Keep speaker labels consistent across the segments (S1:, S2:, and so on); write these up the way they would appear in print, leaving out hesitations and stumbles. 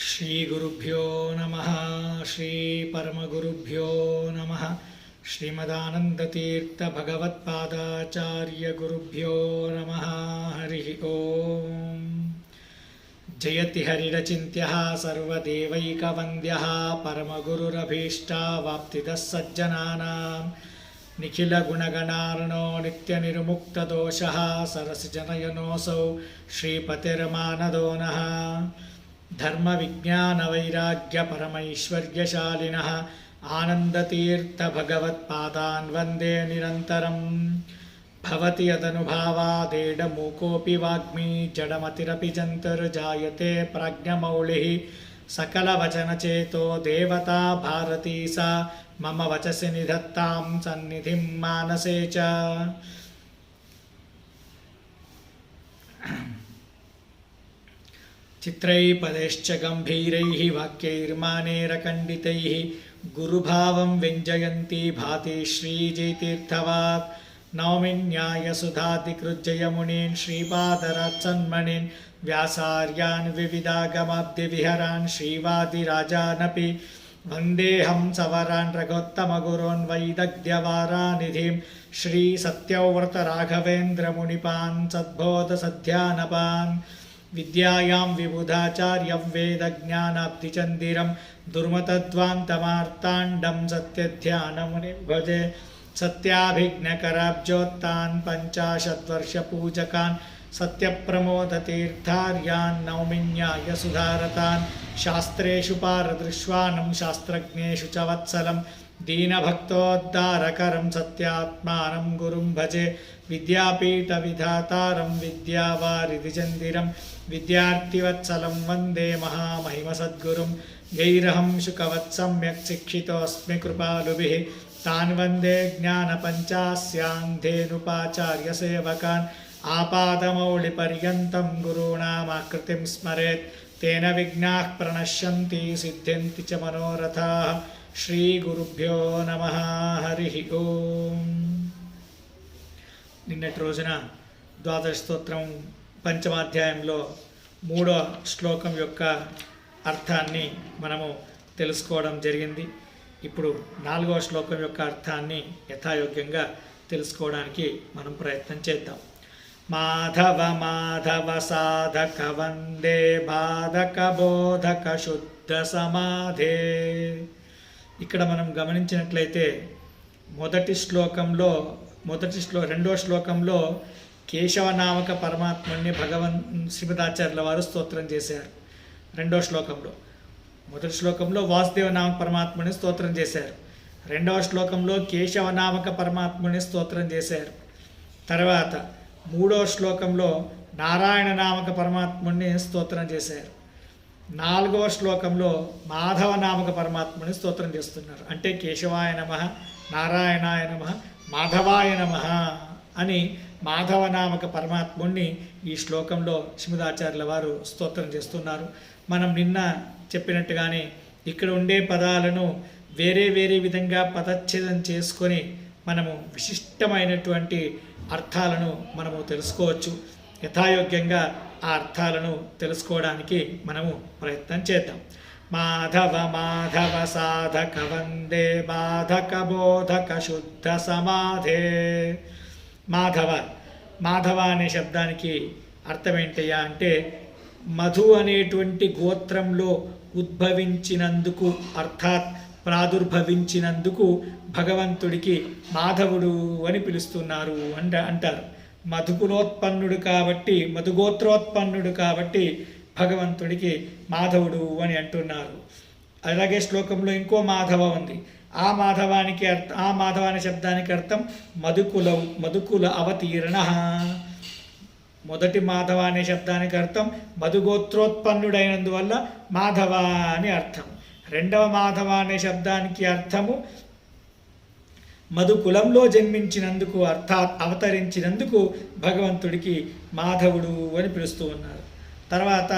S1: श्रीगुरुभ्यो नमः। श्रीपरमगुरुभ्यो नमः। श्रीमदानन्दतीर्थभगवत्पादाचार्यगुरुभ्यो नमः। हरिः ओम्। जयति हरिरचिन्त्यः सर्वदेवैकवन्द्यः परमगुरुरभीष्टावाप्तिदः सज्जनानां निखिलगुणगणार्णो नित्यनिर्मुक्तदोषः सरसिजनयनोऽसौ श्रीपतिर्मानदो नः। धर्मविज्ञानवैराग्यपरमैश्वर्यशालिनः आनन्दतीर्थभगवत्पादान् वन्दे निरन्तरं। भवति यदनुभावादेडमूकोऽपि वाग्मी जडमतिरपि जन्तुर्जायते प्राज्ञमौलिः सकलवचनचेतो देवता भारती सा मम वचसि निधत्तां सन्निधिं मानसे च। चित्रैः पदैश्च गम्भीरैः वाक्यैर्मानेरखण्डितैः गुरुभावं व्यञ्जयन्ती भाति श्रीजयतीर्थवाक्। नौमि न्यायसुधाधिकृज्जयमुनीन् श्रीपादरात्सन्मणीन् व्यासार्यान् विविधागमाब्धिविहरान् श्रीवादिराजानपि वन्देऽहं सवरान् रघोत्तमगुरोन् वैदग्ध्यवारानिधिं श्रीसत्यव्रतराघवेन्द्रमुनिपान् सद्बोधसध्यानपान्। विद्यायां विबुधाचार्यवेदज्ञानाब्धिचन्दिरं दुर्मतध्वान्तमार्ताण्डं सत्यध्यानमुनिं भजे। सत्याभिज्ञकराब्जोत्तान् पञ्चाशद्वर्षपूजकान् सत्यप्रमोदतीर्थार्यान् नौमि न्यायसुधारतान्। शास्त्रेषु पारदृश्वानं शास्त्रज्ञेषु च वत्सलं दीनभक्तोद्धारकरं सत्यात्मानं गुरुं भजे। विद्यापीठविधातारं विद्यावारिधिचन्दिरं विद्यार्थिवत्सलं वन्दे महामहिमसद्गुरुं। गैरहं शुकवत् सम्यक् शिक्षितोऽस्मि कृपालुभिः तान् वन्दे ज्ञानपञ्चास्यान्धेनुपाचार्यसेवकान्। आपादमौलिपर्यन्तं गुरूणामाकृतिं स्मरेत् तेन विघ्नाः प्रणश्यन्ति सिद्ध्यन्ति च मनोरथाः। श्रीगुरुभ्यो नमः। हरिः ओम्। నిన్నటి రోజున ద్వాదశ స్తోత్రం పంచమాధ్యాయంలో 3వ శ్లోకం యొక్క అర్థాన్ని మనము తెలుసుకోవడం జరిగింది. ఇప్పుడు 4వ శ్లోకం యొక్క అర్థాన్ని యథాయోగ్యంగా తెలుసుకోవడానికి మనం ప్రయత్నం చేద్దాం. మాధవ మాధవ సాధక వందే బాధక బోధక శుద్ధ సమాధే. ఇక్కడ మనం గమనించినట్లయితే రెండో శ్లోకంలో కేశవనామక పరమాత్మని శ్రీమదాచార్యుల వారు స్తోత్రం చేశారు. రెండో శ్లోకంలో, మొదటి శ్లోకంలో వాసుదేవ నామక పరమాత్మని స్తోత్రం చేశారు. రెండవ శ్లోకంలో కేశవనామక పరమాత్మని స్తోత్రం చేశారు. తర్వాత 3వ శ్లోకంలో నారాయణ నామక పరమాత్మని స్తోత్రం చేశారు. 4వ శ్లోకంలో మాధవ నామక పరమాత్మని స్తోత్రం చేస్తున్నారు. అంటే కేశవాయ నమః, నారాయణాయ నమః, మాధవాయ నమః అని మాధవ నామక పరమాత్ముణ్ణి ఈ శ్లోకంలో శ్రీమదాచార్యుల వారు స్తోత్రం చేస్తున్నారు. మనం నిన్న చెప్పినట్టుగానే ఇక్కడ ఉండే పదాలను వేరే వేరే విధంగా పదచ్ఛేదం చేసుకొని మనము విశిష్టమైనటువంటి అర్థాలను మనము తెలుసుకోవచ్చు. యథాయోగ్యంగా ఆ అర్థాలను తెలుసుకోవడానికి మనము ప్రయత్నం చేద్దాం. మాధవ మాధవ సాధక వందే బాధక బోధక శుద్ధ సమాధే. మాధవ అనే శబ్దానికి అర్థం ఏంటయ్యా అంటే మధు అనేటువంటి గోత్రంలో ఉద్భవించినందుకు, అర్థాత్ ప్రాదుర్భవించినందుకు భగవంతుడికి మాధవుడు అని పిలుస్తున్నారు అంటారు. మధుకులోత్పన్నుడు కాబట్టి, మధుగోత్రోత్పన్నుడు కాబట్టి భగవంతుడికి మాధవుడు అని అంటున్నారు. అలాగే శ్లోకంలో ఇంకో మాధవ ఉంది. ఆ మాధవ అనే శబ్దానికి అర్థం మధుకుల అవతీర్ణ. మొదటి మాధవ అనే శబ్దానికి అర్థం మధుగోత్రోత్పన్నుడైనందువల్ల మాధవ అని అర్థం. రెండవ మాధవ అనే శబ్దానికి అర్థము మధుకులంలో జన్మించినందుకు, అర్థాత్ అవతరించినందుకు భగవంతుడికి మాధవుడు అని పిలుస్తూ ఉన్నారు. తర్వాత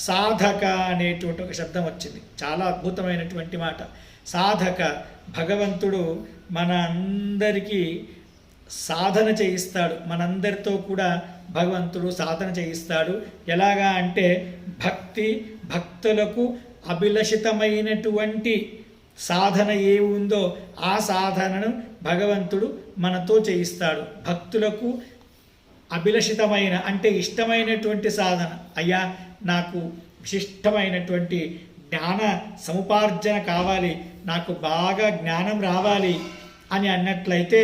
S1: సాధక అనేటువంటి ఒక శబ్దం వచ్చింది. చాలా అద్భుతమైనటువంటి మాట. సాధక, భగవంతుడు మన అందరికీ సాధన చేయిస్తాడు. మనందరితో కూడా భగవంతుడు సాధన చేయిస్తాడు. ఎలాగా అంటే భక్తులకు అభిలషితమైనటువంటి సాధన ఏ ఉందో ఆ సాధనను భగవంతుడు మనతో చేయిస్తాడు. భక్తులకు అభిలషితమైన అంటే ఇష్టమైనటువంటి సాధన, అయ్యా నాకు విశిష్టమైనటువంటి జ్ఞాన సముపార్జన కావాలి, నాకు బాగా జ్ఞానం రావాలి అని అన్నట్లయితే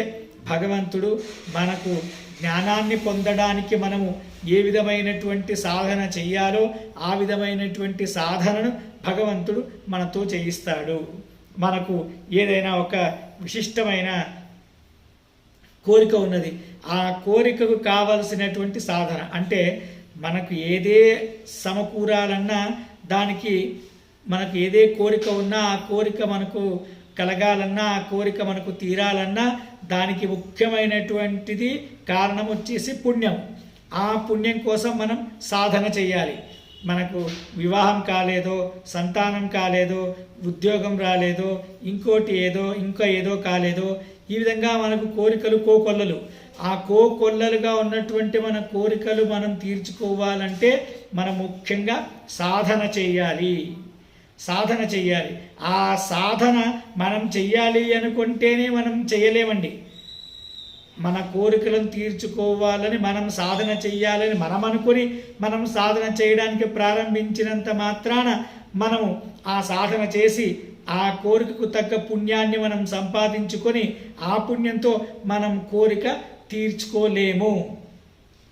S1: భగవంతుడు మనకు జ్ఞానాన్ని పొందడానికి మనము ఏ విధమైనటువంటి సాధన చెయ్యాలో ఆ విధమైనటువంటి సాధనను భగవంతుడు మనతో చేయిస్తాడు. మనకు ఏదైనా ఒక విశిష్టమైన కోరిక ఉన్నది, ఆ కోరికకు కావలసినటువంటి సాధన అంటే మనకు ఏదే సమకూరాలన్నా దానికి మనకు ఏదే కోరిక ఉన్నా ఆ కోరిక మనకు కలగాలన్నా ఆ కోరిక మనకు తీరాలన్నా దానికి ముఖ్యమైనటువంటిది కారణం వచ్చేసి పుణ్యం. ఆ పుణ్యం కోసం మనం సాధన చేయాలి. మనకు వివాహం కాలేదో, సంతానం కాలేదో, ఉద్యోగం రాలేదో, ఇంకోటి ఏదో ఇంకా ఏదో కాలేదో, ఈ విధంగా మనకు కోరికలు కోకొల్లలు. ఆ కోకొల్లలుగా ఉన్నటువంటి మన కోరికలు మనం తీర్చుకోవాలంటే మనం ముఖ్యంగా సాధన చేయాలి. సాధన చెయ్యాలి. ఆ సాధన మనం చెయ్యాలి అనుకుంటేనే మనం చేయలేమండి. మన కోరికలను తీర్చుకోవాలని మనం సాధన చెయ్యాలని మనం అనుకుని మనం సాధన చేయడానికి ప్రారంభించినంత మాత్రాన మనము ఆ సాధన చేసి ఆ కోరికకు తగ్గ పుణ్యాన్ని మనం సంపాదించుకొని ఆ పుణ్యంతో మనం కోరిక తీర్చుకోలేము.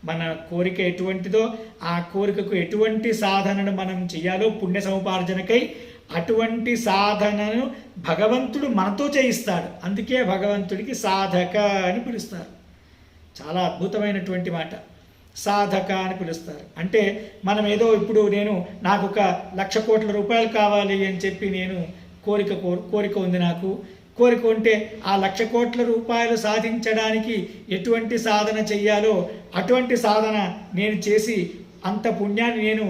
S1: మన కోరిక ఎటువంటిదో ఆ కోరికకు ఎటువంటి సాధనను మనం చేయాలో పుణ్య సముపార్జనకై అటువంటి సాధనను భగవంతుడు మనతో చేయిస్తాడు. అందుకే భగవంతుడికి సాధక అని పిలుస్తారు. చాలా అద్భుతమైనటువంటి మాట, సాధక అని పిలుస్తారు. అంటే మనం ఏదో ఇప్పుడు నాకు 1,00,000 కోట్ల రూపాయలు కావాలి అని చెప్పి నేను కోరిక ఉంది, నాకు కోరిక ఉంటే ఆ 1,00,000 కోట్ల రూపాయలు సాధించడానికి ఎటువంటి సాధన చెయ్యాలో అటువంటి సాధన నేను చేసి అంత పుణ్యాన్ని నేను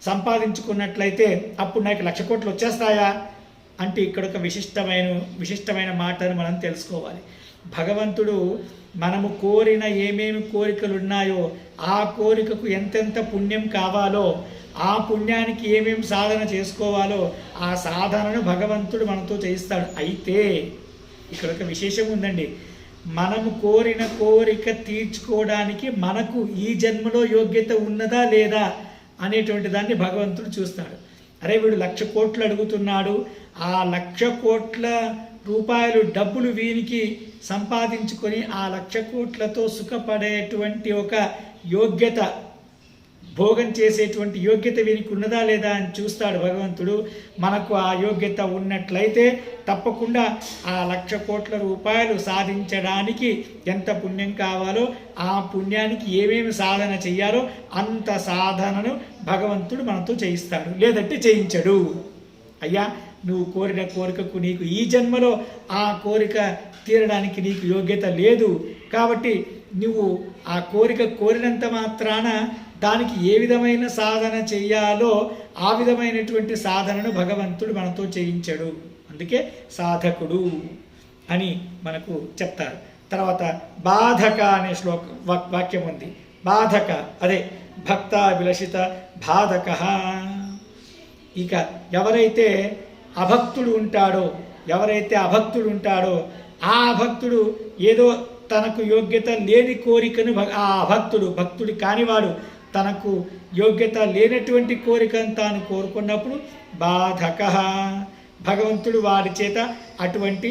S1: సంపాదించుకున్నట్లయితే అప్పుడు నాకు 1,00,000 కోట్లు వచ్చేస్తాయా అంటే ఇక్కడ ఒక విశిష్టమైన మాటను మనం తెలుసుకోవాలి. భగవంతుడు మనము కోరిన ఏమేమి కోరికలు ఉన్నాయో ఆ కోరికకు ఎంతెంత పుణ్యం కావాలో ఆ పుణ్యానికి ఏమేమి సాధన చేసుకోవాలో ఆ సాధనను భగవంతుడు మనతో చేయిస్తాడు. అయితే ఇక్కడ ఒక విశేషం ఉందండి. మనము కోరిన కోరిక తీర్చుకోవడానికి మనకు ఈ జన్మలో యోగ్యత ఉన్నదా లేదా అనేటువంటి దాన్ని భగవంతుడు చూస్తాడు. అరే వీడు 1,00,000 కోట్లు అడుగుతున్నాడు, ఆ 1,00,000 కోట్ల రూపాయలు డబ్బులు వీనికి సంపాదించుకొని ఆ 1,00,000 కోట్లతో సుఖపడేటువంటి ఒక యోగ్యత, భోగం చేసేటువంటి యోగ్యత వీనికి ఉన్నదా లేదా అని చూస్తాడు భగవంతుడు. మనకు ఆ యోగ్యత ఉన్నట్లయితే తప్పకుండా ఆ 1,00,000 కోట్ల రూపాయలు సాధించడానికి ఎంత పుణ్యం కావాలో ఆ పుణ్యానికి ఏమేమి సాధన చెయ్యాలో అంత సాధనను భగవంతుడు మనతో చేయిస్తాడు, లేదంటే చేయించడు. అయ్యా నువ్వు కోరిన కోరికకు నీకు ఈ జన్మలో ఆ కోరిక తీరడానికి నీకు యోగ్యత లేదు కాబట్టి నువ్వు ఆ కోరిక కోరినంత మాత్రాన దానికి ఏ విధమైన సాధన చెయ్యాలో ఆ విధమైనటువంటి సాధనను భగవంతుడు మనతో చేయించడు. అందుకే సాధకుడు అని మనకు చెప్తారు. తర్వాత బాధక అనే వాక్యం ఉంది. బాధక అదే భక్త విలసిత బాధక. ఇక ఎవరైతే అభక్తుడు ఉంటాడో ఆ భక్తుడు ఏదో తనకు యోగ్యత లేని కోరికను భక్తుడు కానివాడు తనకు యోగ్యత లేనటువంటి కోరికను తాను కోరుకున్నప్పుడు బాధక, భగవంతుడు వాడి చేత అటువంటి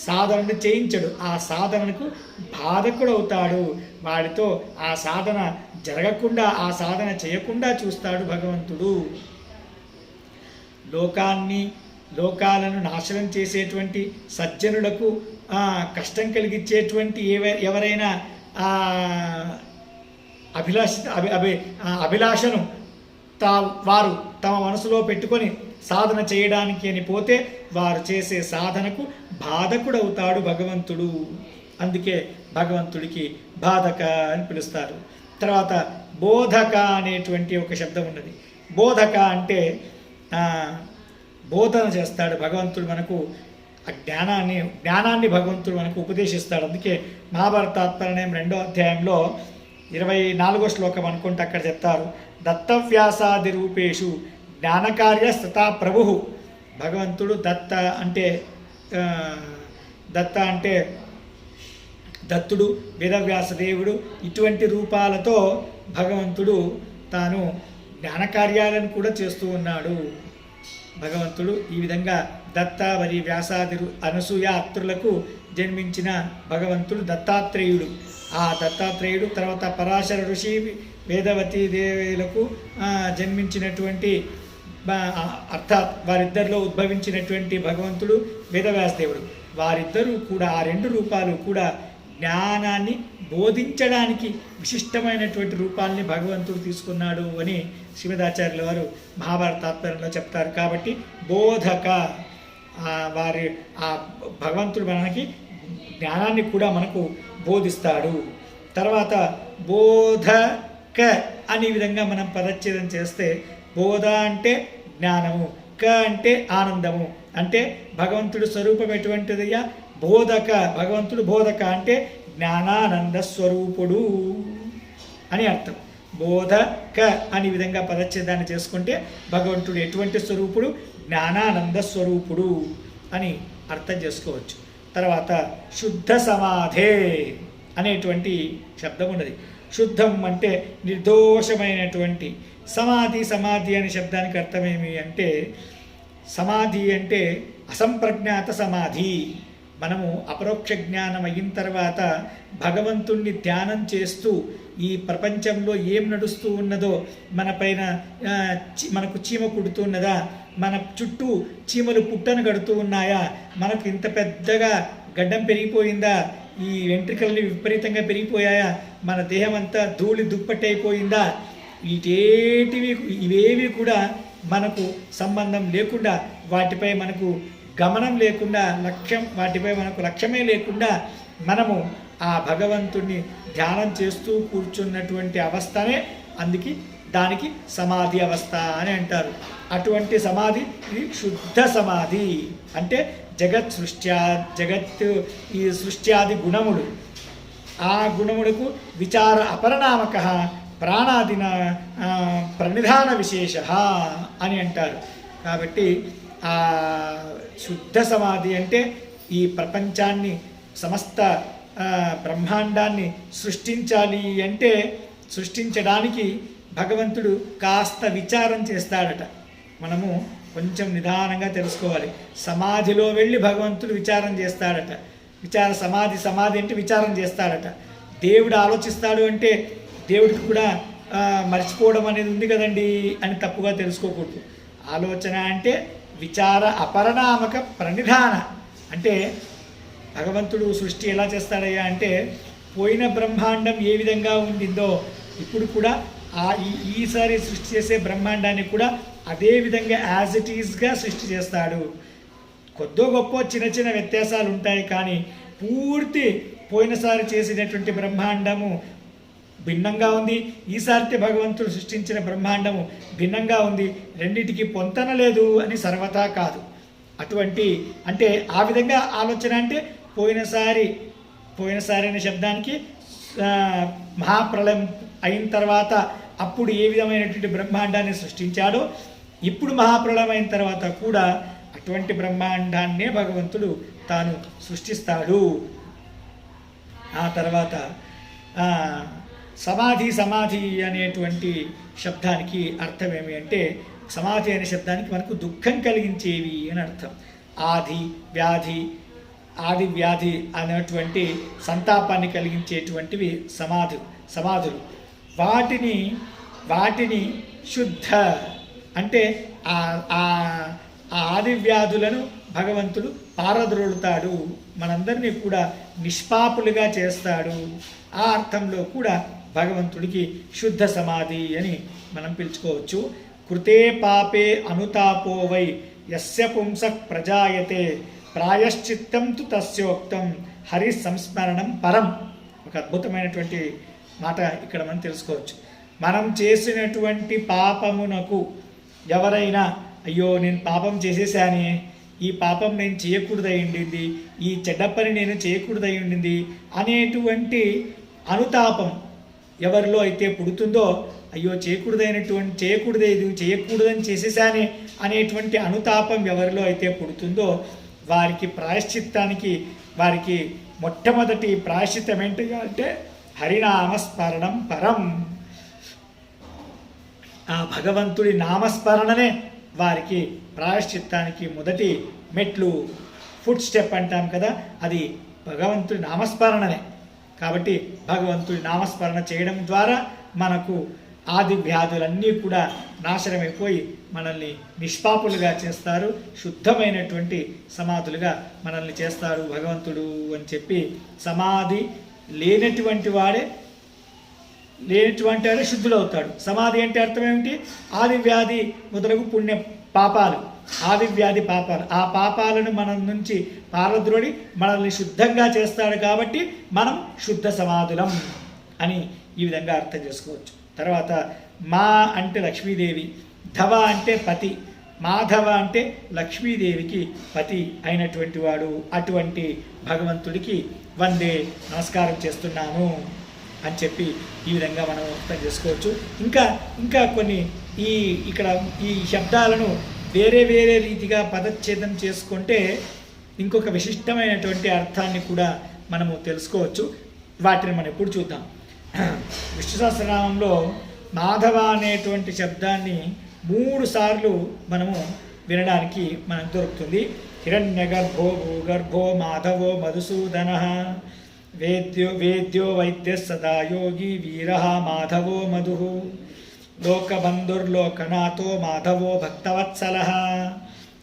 S1: సాధనను చేయించడు. ఆ సాధనకు బాధకుడు అవుతాడు. వాడితో ఆ సాధన జరగకుండా ఆ సాధన చేయకుండా చూస్తాడు భగవంతుడు. లోకాలను నాశనం చేసేటువంటి సజ్జనులకు కష్టం కలిగించేటువంటి ఎవరైనా అభిలాషను వారు తమ మనసులో పెట్టుకొని సాధన చేయడానికి అని పోతే వారు చేసే సాధనకు బాధకుడవుతాడు భగవంతుడు. అందుకే భగవంతుడికి బాధక అని పిలుస్తారు. తర్వాత బోధక అనేటువంటి ఒక శబ్దం ఉన్నది. బోధక అంటే బోధన చేస్తాడు భగవంతుడు, మనకు ఆ జ్ఞానాన్ని భగవంతుడు మనకు ఉపదేశిస్తాడు. అందుకే మహాభారత తాత్పర్యం 2వ అధ్యాయంలో 24వ శ్లోకం అనుకుంటే అక్కడ చెప్తారు, దత్తవ్యాసాది రూపేషు జ్ఞానకార్య స్థితా ప్రభు. భగవంతుడు దత్త అంటే దత్తుడు, వేదవ్యాసదేవుడు ఇటువంటి రూపాలతో భగవంతుడు తాను జ్ఞానకార్యాలను కూడా చేస్తూ ఉన్నాడు. భగవంతుడు ఈ విధంగా దత్త మరియు వ్యాసాది అనసూయ అత్రులకు జన్మించిన భగవంతుడు దత్తాత్రేయుడు. ఆ దత్తాత్రేయుడు తర్వాత పరాశర ఋషి, వేదవతి దేవులకు జన్మించినటువంటి అర్థాత్ వారిద్దరిలో ఉద్భవించినటువంటి భగవంతుడు వేదవ్యాసదేవుడు. వారిద్దరూ కూడా ఆ రెండు రూపాలు కూడా జ్ఞానాన్ని బోధించడానికి విశిష్టమైనటువంటి రూపాల్ని భగవంతుడు తీసుకున్నాడు అని శ్రీమదాచార్యుల వారు మహాభారత తాత్పర్యంలో చెప్తారు. కాబట్టి బోధక వారి ఆ భగవంతుడు మనకి జ్ఞానాన్ని కూడా మనకు బోధిస్తాడు. తర్వాత బోధక అనే విధంగా మనం పదచ్ఛేదం చేస్తే బోధ అంటే జ్ఞానము, క అంటే ఆనందము. అంటే భగవంతుడు స్వరూపం ఎటువంటిదయ్యా? బోధక. భగవంతుడు బోధక అంటే జ్ఞానానంద స్వరూపుడు అని అర్థం. బోధక అనే విధంగా పదచ్ఛేదాన్ని చేసుకుంటే భగవంతుడు ఎటువంటి స్వరూపుడు? జ్ఞానానంద స్వరూపుడు అని అర్థం చేసుకోవచ్చు. తర్వాత శుద్ధ సమాధే అనేటువంటి శబ్దం ఉన్నది. శుద్ధం అంటే నిర్దోషమైనటువంటి. సమాధి అనే శబ్దానికి అర్థమేమి అంటే సమాధి అంటే అసంప్రజ్ఞాత సమాధి. మనము అపరోక్ష జ్ఞానం అయిన తర్వాత భగవంతుణ్ణి ధ్యానం చేస్తూ ఈ ప్రపంచంలో ఏం నడుస్తూ ఉన్నదో, మన పైన మనకు చీమ కుడుతున్నదా, మన చుట్టూ చీమలు పుట్టను కడుతూ ఉన్నాయా, మనకు ఇంత పెద్దగా గడ్డం పెరిగిపోయిందా, ఈ వెంట్రుకల్ని విపరీతంగా పెరిగిపోయాయా, మన దేహం అంతా ధూళి దుప్పటి అయిపోయిందా, ఇవేవి కూడా మనకు సంబంధం లేకుండా, వాటిపై మనకు గమనం లేకుండా, వాటిపై మనకు లక్ష్యమే లేకుండా మనము ఆ భగవంతుణ్ణి ధ్యానం చేస్తూ కూర్చున్నటువంటి అవస్థనే దానికి సమాధి అవస్థ అని అంటారు. అటువంటి సమాధి ఇది శుద్ధ సమాధి. అంటే ఈ సృష్ట్యాది గుణములు, ఆ గుణములకు విచార అపరనామక ప్రాణాదిన ప్రణిధాన విశేష అని అంటారు. కాబట్టి ఆ శుద్ధ సమాధి అంటే ఈ ప్రపంచాన్ని, సమస్త బ్రహ్మాండాన్ని సృష్టించాలి అంటే సృష్టించడానికి భగవంతుడు కాస్త విచారం చేస్తాడట. మనము కొంచెం నిదానంగా తెలుసుకోవాలి. సమాధిలో వెళ్ళి భగవంతుడు విచారం చేస్తాడట. సమాధి అంటే విచారం చేస్తాడట. దేవుడు ఆలోచిస్తాడు అంటే దేవుడికి కూడా మర్చిపోవడం అనేది ఉంది కదండి అని తప్పుగా తెలుసుకోకూడదు. ఆలోచన అంటే విచార అపరనామక ప్రణిధాన. అంటే భగవంతుడు సృష్టి ఎలా చేస్తాడయ్యా అంటే పోయిన బ్రహ్మాండం ఏ విధంగా ఉండిందో ఇప్పుడు కూడా ఈసారి సృష్టి చేసే బ్రహ్మాండాన్ని కూడా అదే విధంగా యాజ్ ఇట్ ఈజ్గా సృష్టి చేస్తాడు. కొద్దో గొప్ప చిన్న చిన్న వ్యత్యాసాలు ఉంటాయి, కానీ పూర్తి పోయినసారి చేసినటువంటి బ్రహ్మాండము భిన్నంగా ఉంది, ఈసారి భగవంతుడు సృష్టించిన బ్రహ్మాండము భిన్నంగా ఉంది, రెండింటికి పొంతన లేదు అని సర్వతా కాదు. అటువంటి అంటే ఆ విధంగా ఆలోచన అంటే పోయినసారి అనే శబ్దానికి మహాప్రళయం అయిన తర్వాత అప్పుడు ఏ విధమైనటువంటి బ్రహ్మాండాన్ని సృష్టించాడో ఇప్పుడు మహాప్రళయం అయిన తర్వాత కూడా అటువంటి బ్రహ్మాండాన్నే భగవంతుడు తాను సృష్టిస్తాడు. ఆ తర్వాత సమాధి అనేటువంటి శబ్దానికి అర్థం ఏమి అంటే సమాధి అనే శబ్దానికి మనకు దుఃఖం కలిగించేవి అని అర్థం. ఆది వ్యాధి అనేటువంటి సంతాపాన్ని కలిగించేటువంటివి సమాధులు. వాటిని శుద్ధ అంటే ఆది వ్యాధులను భగవంతుడు పారద్రోలుతాడు, మనందరినీ కూడా నిష్పాపులుగా చేస్తాడు. ఆ అర్థంలో కూడా భగవంతుడికి శుద్ధ సమాధి అని మనం పిలుచుకోవచ్చు. కృతే పాపే అనుతాపో వై యస్య పుంసః ప్రజాయతే ప్రాయశ్చిత్తం తు తస్యోక్తం హరి సంస్మరణం పరం. ఒక అద్భుతమైనటువంటి మాట ఇక్కడ మనం తెలుసుకోవచ్చు. మనం చేసినటువంటి పాపమునకు ఎవరైనా అయ్యో నేను పాపం చేసేసానే, ఈ పాపం నేను చేయకూడదై ఉండింది, ఈ చెడ్డ పని నేను చేయకూడదై ఉండింది అనేటువంటి అనుతాపం ఎవరిలో అయితే పుడుతుందో అయ్యో చేయకూడదే ఇది చేయకూడదని చేసేసానే అనేటువంటి అనుతాపం ఎవరిలో అయితే పుడుతుందో వారికి ప్రాయశ్చిత్తానికి వారికి మొట్టమొదటి ప్రాయశ్చిత్తం ఏంటిగా అంటే హరినామస్మరణం పరం. ఆ భగవంతుడి నామస్మరణనే వారికి ప్రాయశ్చిత్తానికి మొదటి మెట్లు, ఫుట్ స్టెప్ అంటాం కదా, అది భగవంతుడి నామస్మరణనే. కాబట్టి భగవంతుడి నామస్మరణ చేయడం ద్వారా మనకు ఆది వ్యాధులన్నీ కూడా నాశనమైపోయి మనల్ని నిష్పాపులుగా చేస్తారు, శుద్ధమైనటువంటి సమాధులుగా మనల్ని చేస్తాడు భగవంతుడు అని చెప్పి, సమాధి లేనటువంటి వాడే శుద్ధులవుతాడు. సమాధి అంటే అర్థం ఏమిటి? ఆది వ్యాధి మొదలగు పుణ్య పాపాలు, ఆది వ్యాధి పాపాలు, ఆ పాపాలను మన నుంచి పారద్రోడి మనల్ని శుద్ధంగా చేస్తాడు. కాబట్టి మనం శుద్ధ సమాధులం అని ఈ విధంగా అర్థం చేసుకోవచ్చు. తర్వాత మా అంటే లక్ష్మీదేవి, ధవ అంటే పతి, మాధవ అంటే లక్ష్మీదేవికి పతి అయినటువంటి వాడు. అటువంటి భగవంతుడికి వందే నమస్కారం చేస్తున్నాను అని చెప్పి ఈ విధంగా మనం అర్థం చేసుకోవచ్చు. ఇంకా కొన్ని ఇక్కడ ఈ శబ్దాలను వేరే రీతిగా పదచ్ఛేదం చేసుకుంటే ఇంకొక విశిష్టమైనటువంటి అర్థాన్ని కూడా మనము తెలుసుకోవచ్చు. వాటిని మనం ఎప్పుడు చూద్దాం. విష్ణు సహస్రనామంలో మాధవ అనేటువంటి శబ్దాన్ని 3 సార్లు మనము వినడానికి మనకు దొరుకుతుంది. హిరణ్యగర్భో భూగర్భో మాధవో మధుసూదన, వేద్యో వైద్య సదా యోగి వీర మాధవో మధు, లోకబంధుర్లోకనాథో మాధవో భక్తవత్సల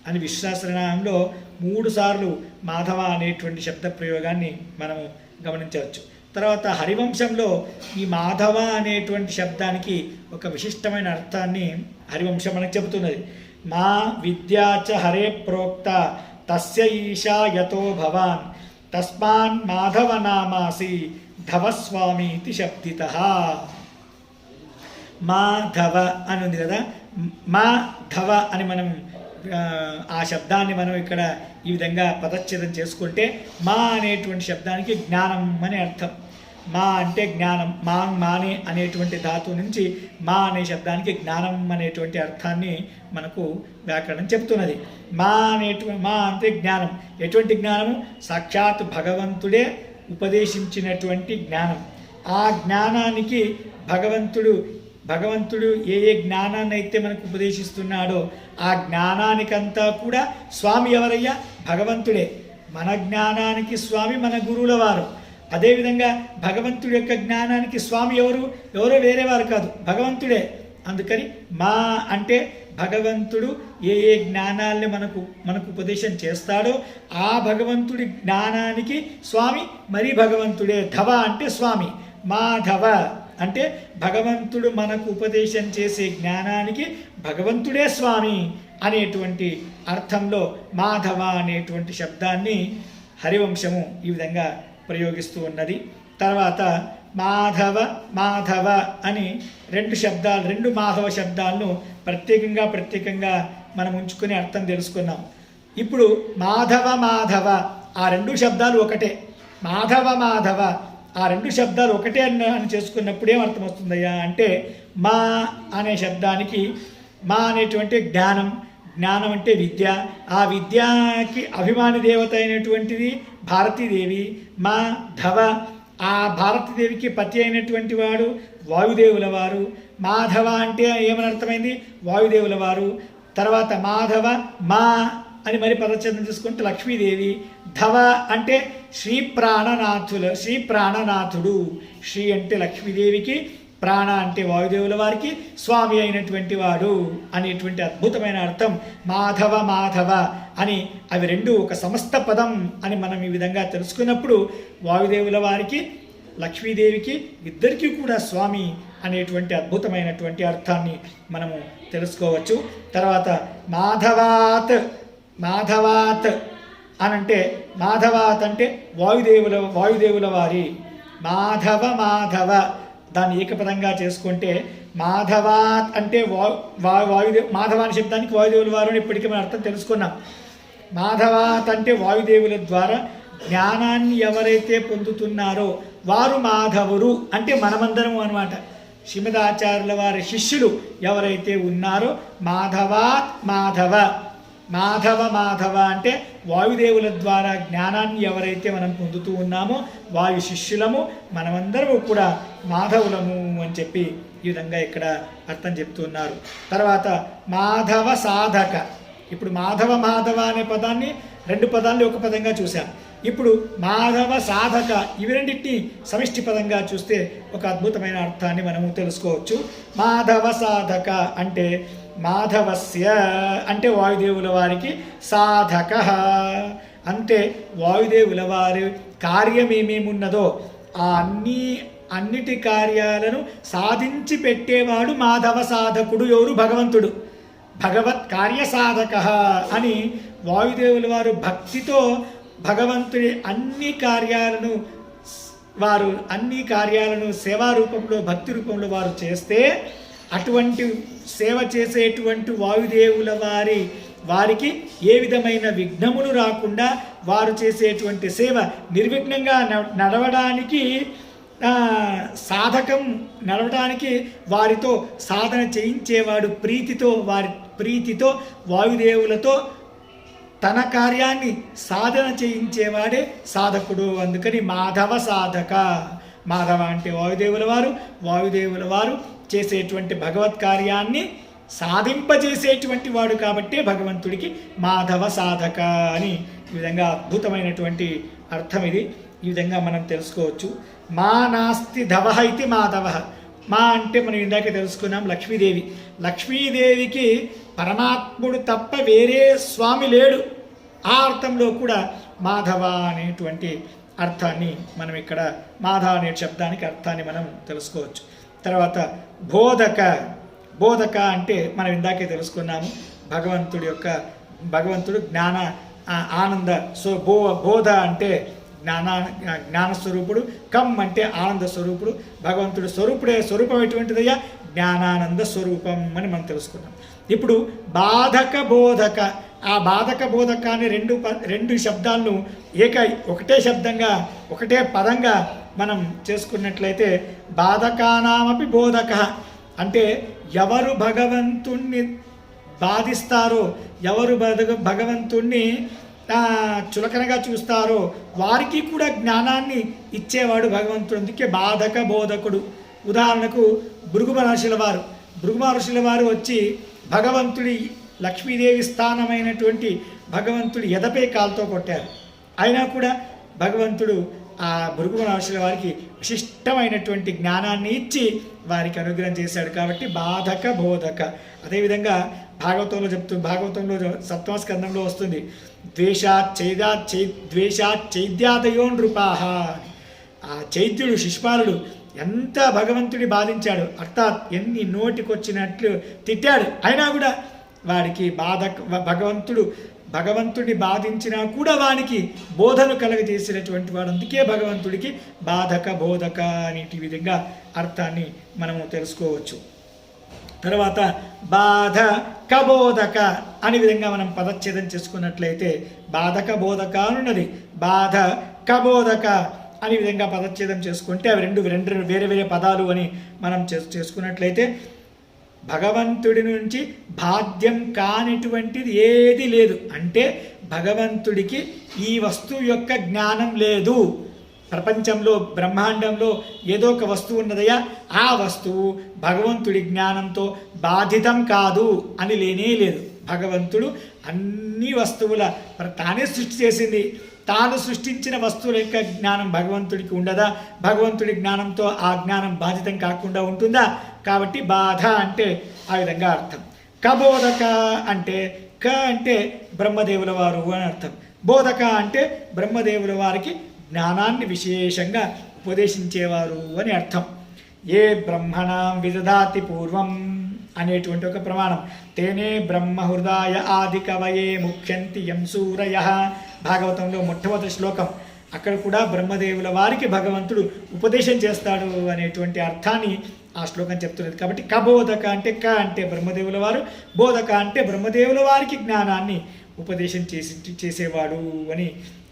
S1: అని విశ్వాసనామంలో 3 సార్లు మాధవ అనేటువంటి శబ్ద ప్రయోగాన్ని మనము గమనించవచ్చు. తర్వాత హరివంశంలో ఈ మాధవ అనేటువంటి శబ్దానికి ఒక విశిష్టమైన అర్థాన్ని హరివంశం మనకు చెబుతున్నది. మా విద్యాచ హరే ప్రోక్త తస్య ఈశా యతో భవాన్ తస్మాన్ మాధవ నామాసి ధవస్వామి ఇది శబ్దిత. మాధవ అని ఉంది కదా, మాధవ అని మనం ఆ శబ్దాన్ని మనం ఇక్కడ ఈ విధంగా పదచ్ఛేదం చేసుకుంటే మా అనేటువంటి శబ్దానికి జ్ఞానం అనే అర్థం. మా అంటే జ్ఞానం, మానే అనేటువంటి ధాతు నుంచి మా అనే శబ్దానికి జ్ఞానం అనేటువంటి అర్థాన్ని మనకు వ్యాకరణం చెప్తున్నది. మా అంటే జ్ఞానం. ఎటువంటి జ్ఞానము? సాక్షాత్ భగవంతుడే ఉపదేశించినటువంటి జ్ఞానం. ఆ జ్ఞానానికి భగవంతుడు ఏ జ్ఞానాన్ని అయితే మనకు ఉపదేశిస్తున్నాడో ఆ జ్ఞానానికంతా కూడా స్వామి ఎవరయ్యా? భగవంతుడే. మన జ్ఞానానికి స్వామి మన గురువుల వారు. అదేవిధంగా భగవంతుడి యొక్క జ్ఞానానికి స్వామి ఎవరో వేరేవారు కాదు, భగవంతుడే. అందుకని మా అంటే భగవంతుడు ఏ జ్ఞానాల్ని మనకు ఉపదేశం చేస్తాడో ఆ భగవంతుడి జ్ఞానానికి స్వామి మరి భగవంతుడే. ధవ అంటే స్వామి, మాధవ అంటే భగవంతుడు మనకు ఉపదేశం చేసే జ్ఞానానికి భగవంతుడే స్వామి అనేటువంటి అర్థంలో మాధవ అనేటువంటి శబ్దాన్ని హరివంశము ఈ విధంగా ప్రయోగిస్తూ ఉన్నది. తర్వాత మాధవ అని 2 మాధవ శబ్దాలను ప్రత్యేకంగా మనం ఉంచుకుని అర్థం తెలుసుకున్నాం. ఇప్పుడు మాధవ ఆ 2 శబ్దాలు ఒకటే. మాధవ ఆ 2 శబ్దాలు ఒకటే అని చేసుకున్నప్పుడు ఏమర్థం వస్తుందయ్యా అంటే, మా అనే శబ్దానికి మా అనేటువంటి జ్ఞానం అంటే విద్య. ఆ విద్యకి అభిమాని దేవత అయినటువంటిది భారతీదేవి. మాధవ ఆ భారతీదేవికి పతి అయినటువంటి వాడు వాయుదేవుల వారు. మాధవ అంటే ఏమని అర్థమైంది? వాయుదేవుల వారు. తర్వాత మాధవ మా అని మరి పదచ్ఛేదం తీసుకుంటే లక్ష్మీదేవి. ధవ అంటే శ్రీ ప్రాణనాథుడు. శ్రీ అంటే లక్ష్మీదేవికి, ప్రాణ అంటే వాయుదేవుల వారికి స్వామి అయినటువంటి వాడు అనేటువంటి అద్భుతమైన అర్థం మాధవ అని. అవి 2 ఒక సమస్త పదం అని మనం ఈ విధంగా తెలుసుకున్నప్పుడు వాయుదేవుల వారికి, లక్ష్మీదేవికి ఇద్దరికీ కూడా స్వామి అనేటువంటి అద్భుతమైనటువంటి అర్థాన్ని మనము తెలుసుకోవచ్చు. తర్వాత మాధవాత్ అనంటే మాధవాత్ అంటే వాయుదేవుల వారి. మాధవ దాన్ని ఏకపదంగా చేసుకుంటే మాధవాత్ అంటే మాధవ అనే శబ్దానికి వాయుదేవుల వారు అని ఇప్పటికీ మనం అర్థం తెలుసుకున్నాం. మాధవాత్ అంటే వాయుదేవుల ద్వారా జ్ఞానాన్ని ఎవరైతే పొందుతున్నారో వారు మాధవురు అంటే మనమందరము అనమాట. శ్రీమదాచార్యుల వారి శిష్యులు ఎవరైతే ఉన్నారో మాధవాత్ మాధవ, మాధవ మాధవ అంటే వాయుదేవుల ద్వారా జ్ఞానాన్ని ఎవరైతే మనం పొందుతూ ఉన్నామో వాయు శిష్యులము, మనమందరము కూడా మాధవులము అని చెప్పి ఈ విధంగా ఇక్కడ అర్థం చెప్తున్నారు. తర్వాత మాధవ సాధక. ఇప్పుడు మాధవ మాధవ అనే పదాన్ని రెండు పదాన్ని ఒక పదంగా చూశాం. ఇప్పుడు మాధవ సాధక ఇవి రెండింటిని సమిష్టి పదంగా చూస్తే ఒక అద్భుతమైన అర్థాన్ని మనము తెలుసుకోవచ్చు. మాధవ సాధక అంటే మాధవస్య అంటే వాయుదేవుల వారికి, సాధక అంటే వాయుదేవుల వారి కార్యం ఏమేమున్నదో ఆ అన్నిటి కార్యాలను సాధించి పెట్టేవాడు మాధవ సాధకుడు. ఎవరు? భగవంతుడు. భగవత్ కార్యసాధక అని వాయుదేవుల వారు భక్తితో భగవంతుడి అన్ని కార్యాలను సేవా రూపంలో, భక్తి రూపంలో వారు చేస్తే అటువంటి సేవ చేసేటువంటి వాయుదేవుల వారికి ఏ విధమైన విఘ్నములు రాకుండా వారు చేసేటువంటి సేవ నిర్విఘ్నంగా నడవడానికి నడవడానికి వారితో సాధన చేయించేవాడు. వారి ప్రీతితో వాయుదేవులతో తన కార్యాన్ని సాధన చేయించేవాడే సాధకుడు. అందుకని మాధవ సాధక. మాధవ అంటే వాయుదేవుల వారు చేసేటువంటి భగవత్ కార్యాన్ని సాధింపజేసేటువంటి వాడు కాబట్టి భగవంతుడికి మాధవ సాధక అని ఈ విధంగా అద్భుతమైనటువంటి అర్థం ఇది. ఈ విధంగా మనం తెలుసుకోవచ్చు. మా నాస్తి ధవ ఇది మాధవ. మా అంటే మనం ఇందాక తెలుసుకున్నాం లక్ష్మీదేవి. లక్ష్మీదేవికి పరమాత్ముడు తప్ప వేరే స్వామి లేడు. ఆ అర్థంలో కూడా మాధవ అనేటువంటి అర్థాన్ని మనం ఇక్కడ మాధవ అనే శబ్దానికి అర్థాన్ని మనం తెలుసుకోవచ్చు. తర్వాత బోధక అంటే మనం ఇందాకే తెలుసుకున్నాము భగవంతుడు జ్ఞాన ఆనంద. సో బోధ అంటే జ్ఞానస్వరూపుడు, కమ్ అంటే ఆనంద స్వరూపుడు. భగవంతుడు స్వరూపం ఎటువంటిదయ్యా? జ్ఞానానంద స్వరూపం అని మనం తెలుసుకున్నాం. ఇప్పుడు బాధక బోధక. ఆ బాధక బోధక అనే రెండు శబ్దాలను ఒకటే శబ్దంగా ఒకటే పదంగా మనం చేసుకున్నట్లయితే బాధకానామపి బోధక అంటే ఎవరు భగవంతుణ్ణి బాధిస్తారో, ఎవరు భగవంతుణ్ణి చులకనగా చూస్తారో వారికి కూడా జ్ఞానాన్ని ఇచ్చేవాడు భగవంతుడు. అందుకే బాధక బోధకుడు. ఉదాహరణకు భృగు మహర్షుల వారు వచ్చి భగవంతుడి లక్ష్మీదేవి స్థానమైనటువంటి భగవంతుడి ఎదపై కాలుతో కొట్టారు. అయినా కూడా భగవంతుడు ఆ భృగు మహర్షుల వారికి విశిష్టమైనటువంటి జ్ఞానాన్ని ఇచ్చి వారికి అనుగ్రహం చేశాడు. కాబట్టి బాధక బోధక. అదేవిధంగా భాగవతంలో 7వ స్కందంలో వస్తుంది, ద్వేషాత్ చైద్యాదయో నృపాహ. ఆ చైద్యుడు శిశుపాలుడు ఎంత భగవంతుడి బాధించాడు, అర్థాత్ ఎన్ని నోటికొచ్చినట్లు తిట్టాడు. అయినా కూడా వాడికి భగవంతుడిని బాధించినా కూడా వానికి బోధను కలగజేసినటువంటి వాడు. అందుకే భగవంతుడికి బాధక బోధక అనేటి విధంగా అర్థాన్ని మనము తెలుసుకోవచ్చు. తర్వాత బాధ కబోధక అనే విధంగా మనం పదచ్ఛేదం చేసుకున్నట్లయితే బాధక బోధక అనున్నది, బాధ కబోధక అనే విధంగా పదచ్ఛేదం చేసుకుంటే అవి రెండు వేరే వేరే పదాలు అని మనం చేసుకున్నట్లయితే భగవంతుడి నుంచి బాధ్యం కానిటువంటిది ఏది లేదు. అంటే భగవంతుడికి ఈ వస్తువు యొక్క జ్ఞానం లేదు. ప్రపంచంలో బ్రహ్మాండంలో ఏదో ఒక వస్తువు ఉన్నదయ్యా, ఆ వస్తువు భగవంతుడి జ్ఞానంతో బాధితం కాదు అని లేనే లేదు. భగవంతుడు అన్ని వస్తువుల తానే సృష్టి చేసింది. తాను సృష్టించిన వస్తువుల యొక్క జ్ఞానం భగవంతుడికి ఉండదా? భగవంతుడి జ్ఞానంతో ఆ జ్ఞానం బాధితం కాకుండా ఉంటుందా? కాబట్టి బాధ అంటే ఆ విధంగా అర్థం. కబోధక అంటే అంటే బ్రహ్మదేవుల వారు అని అర్థం. బోధక అంటే బ్రహ్మదేవుల వారికి జ్ఞానాన్ని విశేషంగా ఉపదేశించేవారు అని అర్థం. ఏ బ్రహ్మణాం విదధాతి పూర్వం అనేటువంటి ఒక ప్రమాణం. తేనే బ్రహ్మ హృదయ ఆది కవయే ముఖ్యంతి యం సూరయ. భాగవతంలో మొట్టమొదటి శ్లోకం. అక్కడ కూడా బ్రహ్మదేవుల వారికి భగవంతుడు ఉపదేశం చేస్తాడు అనేటువంటి అర్థాన్ని ఆ శ్లోకం చెప్తున్నది. కాబట్టి కబోధక అంటే అంటే బ్రహ్మదేవుల వారు, బోధక అంటే బ్రహ్మదేవుల వారికి జ్ఞానాన్ని ఉపదేశం చేసేవాడు అని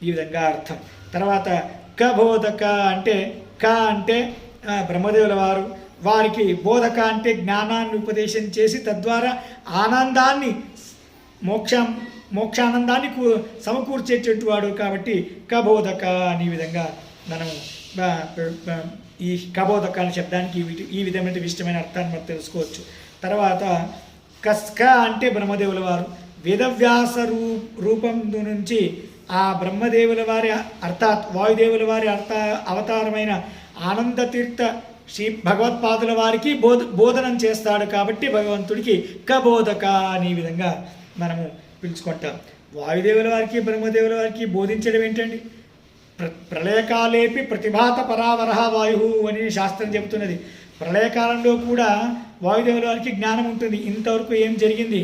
S1: ఈ విధంగా అర్థం. తర్వాత కబోధక అంటే అంటే బ్రహ్మదేవుల వారు, వారికి బోధక అంటే జ్ఞానాన్ని ఉపదేశం చేసి తద్వారా ఆనందాన్ని మోక్షానందాన్ని సమకూర్చేటటువంటి వాడు కాబట్టి కబోధక అనే విధంగా మనం ఈ కబోధక అనే శబ్దానికి ఈ విధమైన ఇష్టమైన అర్థాన్ని మనం తెలుసుకోవచ్చు. తర్వాత కస్క అంటే బ్రహ్మదేవుల వారు. వేదవ్యాస రూపం నుంచి ఆ బ్రహ్మదేవుల వారి అర్థాత్ వాయుదేవుల వారి అవతారమైన ఆనందతీర్థ శ్రీ భగవత్పాదుల వారికి బోధనం చేస్తాడు కాబట్టి భగవంతుడికి కబోధక అనే విధంగా మనము పిలుచుకుంటాం. వాయుదేవుల వారికి బ్రహ్మదేవుల వారికి బోధించడం ఏంటండి? ప్రళయకాలేపి ప్రతిభాత పరావరహ వాయు అని శాస్త్రం చెబుతున్నది. ప్రళయకాలంలో కూడా వాయుదేవుల వారికి జ్ఞానం ఉంటుంది. ఇంతవరకు ఏం జరిగింది,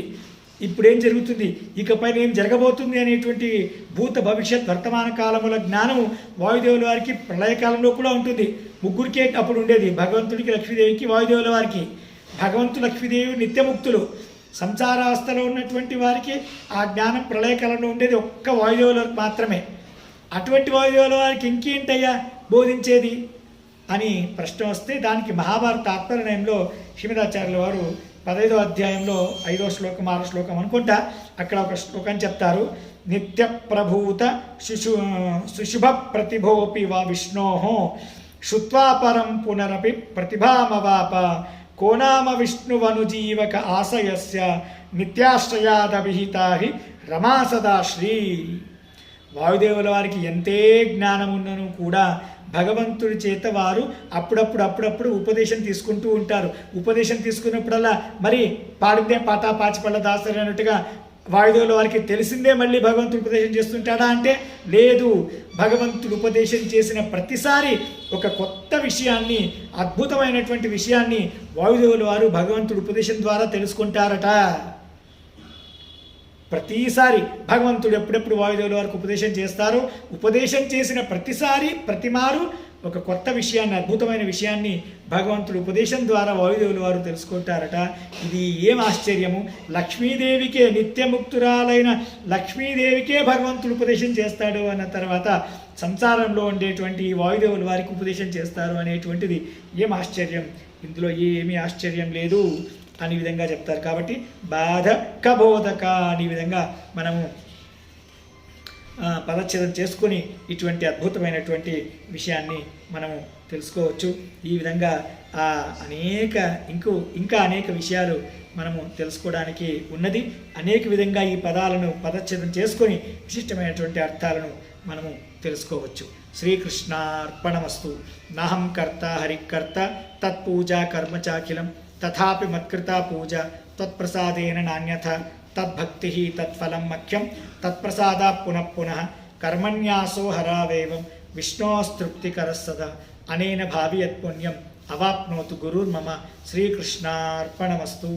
S1: ఇప్పుడేం జరుగుతుంది, ఇకపై ఏం జరగబోతుంది అనేటువంటి భూత భవిష్యత్ వర్తమాన కాలముల జ్ఞానము వాయుదేవుల వారికి ప్రళయకాలంలో కూడా ఉంటుంది. ముగ్గురికే అప్పుడు ఉండేది, భగవంతుడికి, లక్ష్మీదేవికి, వాయుదేవుల వారికి. భగవంతుడు లక్ష్మీదేవి నిత్యముక్తులు. సంసారావస్థలో ఉన్నటువంటి వారికి ఆ జ్ఞానం ప్రళయకాలంలో ఉండేది ఒక్క వాయుదేవుల మాత్రమే. అటువంటి వాయుదేవుల వారికి ఇంకేంటయ్యా బోధించేది అని ప్రశ్న వస్తే దానికి మహాభారత తాత్పర్యంలో శ్రీమదాచార్యుల వారు 15వ అధ్యాయంలో 5వ శ్లోకం 6వ శ్లోకం అనుకుంటా అక్కడ ఒక శ్లోకం చెప్తారు. నిత్య ప్రభూత సుశుభ ప్రతిభోపి వా విష్ణో శుత్వా పరం పునరపి ప్రతిభామవాప కోనామ విష్ణువనుజీవక ఆశయస్య నిత్యాశ్రయాదభిహితా హి రమా సదాశ్రీ. వాయుదేవుల వారికి ఎంతే జ్ఞానం ఉన్నను కూడా భగవంతుడి చేత వారు అప్పుడప్పుడు ఉపదేశం తీసుకుంటూ ఉంటారు. ఉపదేశం తీసుకున్నప్పుడల్లా మరి పాడిందే పాట పాచిపళ్ళ దాసరి అన్నట్టుగా వాయుదేవుల వారికి తెలిసిందే మళ్ళీ భగవంతుడు ఉపదేశం చేస్తుంటాడా అంటే లేదు. భగవంతుడు ఉపదేశం చేసిన ప్రతిసారి ఒక కొత్త విషయాన్ని, అద్భుతమైనటువంటి విషయాన్ని వాయుదేవుల వారు భగవంతుడు ఉపదేశం ద్వారా తెలుసుకుంటారట. ప్రతిసారి భగవంతుడు ఎప్పుడెప్పుడు వాయుదేవుల వారికి ఉపదేశం చేస్తారో ఉపదేశం చేసిన ప్రతిమారు ఒక కొత్త విషయాన్ని, అద్భుతమైన విషయాన్ని భగవంతుడు ఉపదేశం ద్వారా వాయుదేవుల వారు తెలుసుకుంటారట. ఇది ఏం ఆశ్చర్యము! లక్ష్మీదేవికే, నిత్యముక్తురాలైన లక్ష్మీదేవికే భగవంతుడు ఉపదేశం చేస్తాడు అన్న తర్వాత సంసారంలో ఉండేటువంటి వాయుదేవుల వారికి ఉపదేశం చేస్తారు అనేటువంటిది ఏం ఆశ్చర్యం! ఇందులో ఏమీ ఆశ్చర్యం లేదు అనే విధంగా చెప్తారు. కాబట్టి బాధ కబోధక అనే విధంగా మనము పదచ్ఛేదం చేసుకుని ఇటువంటి అద్భుతమైనటువంటి విషయాన్ని మనము తెలుసుకోవచ్చు. ఈ విధంగా ఇంకా అనేక విషయాలు మనము తెలుసుకోవడానికి ఉన్నది. అనేక విధంగా ఈ పదాలను పదచ్ఛేదం చేసుకొని విశిష్టమైనటువంటి అర్థాలను మనము తెలుసుకోవచ్చు. శ్రీకృష్ణార్పణమస్తు. నాహం కర్త హరికర్త తత్పూజా కర్మ చాఖిలం తథాపి మత్కృతా పూజ తత్ప్రసాదేన నాణ్యథ తద్భక్తి తత్ఫలం మఖ్యం తత్ప్రసాదా పునః పునః కర్మణ్యాసో హరావేవం విష్ణోస్తృప్తికరः సదా అనేన భావి యత్పుణ్యం అవాప్నోతు గురుర్మమ. శ్రీకృష్ణార్పణమస్తు.